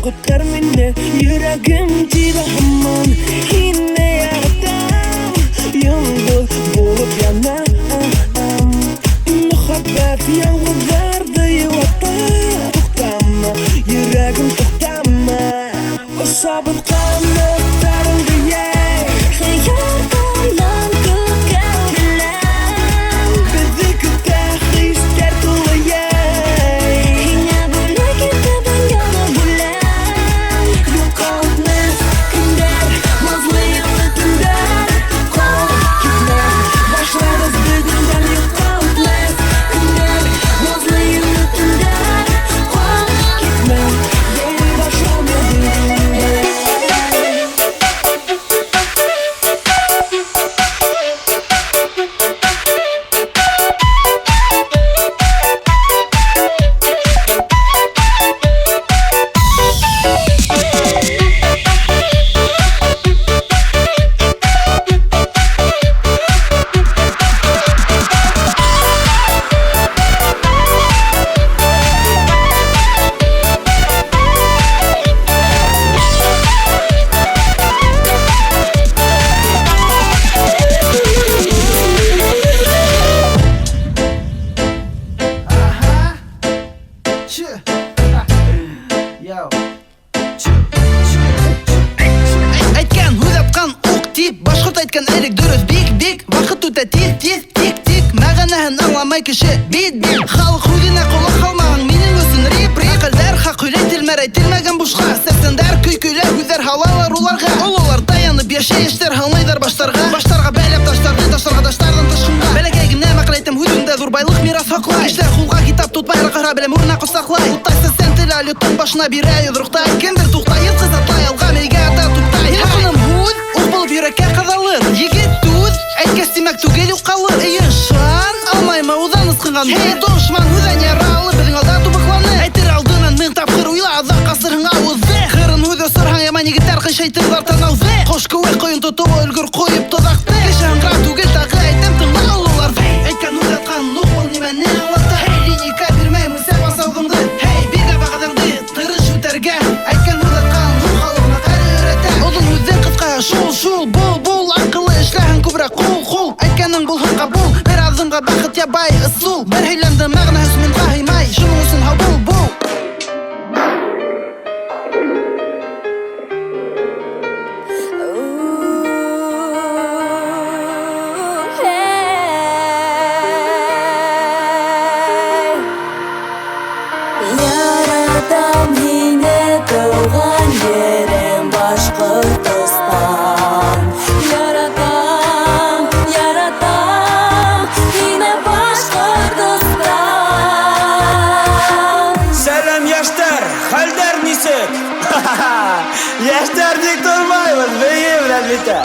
kurtar meni, yüreğim tiydi hamon. Yine yaratam, yıldız bulup yanam. Muhabbet yalvardı yuvata. Tuktama, yüreğim tuktama. O sabır kanatlarım diye. Yardan kökəriləm Bizi kütək ister tuluyay. Yine böyle gitmeden yana buləm Yok olmaz günler, nazlıyımlı günler. Kol gitme, başlarız bugünden. Yok olmaz günler, nazlıyımlı günler. Kol gitme, yeni başlamadı. Айтқан, өз атқан оқ тип, башқұрт айтқан әрек дұрыс бик-бик. Вақыт өте тез-тез, тик-тик. Мағанаһын аңламай кіші бит-бит. Халық өзіне құлақ қалмаған, менен өсін реп-реп. Қылдар хақ үйретілмәр, айтылмәгән бушқа. Сәсендер, көй-көйлер, үзер халалар уларға. Олар таянып яшәештер, алмайдар баштарға. Баштарға бәйләп таштарды, таштарға таштардан тышқынға. Бәләкәй генә мәкаләйтем, хүдімдә зур байлық мирас һаклай. Эшләр кулга китап тотмай, рақыра беләм үрнә косаклай. Утайсы сән телә, лютың башына бирә йодрыктай. Кемдер туктайыр, кызатлай, алга мейгә ата туктай. Хатыным һүз, ул булып йөрәккә кадалыр. Егет түз, әйткәс тимәк түгел юк калыр. Ишан, алмаймы удан ысқынған. Хей, дошман, үҙән яралы, беҙҙең алда тубыҡланы. Әйтер алдынан мең тапҡыр уйла, аҙаҡ асырһың ауыҙҙы. Ҡырын һүҙ осорһаң, яман егеттәр ҡыйшайтырҙар танауҙы. Ҡош кеүек ҡойон тотоп өлгөр ҡуйып тоҙаҡты. Кеше һаңғыра түгел, тағы әйтәм тыңла ололар. Әйткән һүҙ атҡан нуҡ был нимәне аңлата. Хей, линейка бирмәйем үсә басауҙыңды. Хей, биргә вәғәҙәңде, тырыш үтәргә. Әйткән һүҙ атҡан нуҡ халыҡ мәҡәле өйрәтә. Оҙон һүҙҙең ҡыҫҡа шул, бул, аҡыллы эшләһәң күберәк ҡул. Әйткәнең булһын ҡабул, бер аҙымға бәхет ябай ысул. Бер һөйләмде мәғнәһе мин һыймай, шуның өсөн һау бул. Яратам һине тыуған ерем Башҡортостан. Яратам, яратам һине Башҡортостан. Сәлем яштар, хәлдәр нисек? Яштар ник тормайбыз, бейем белән битә.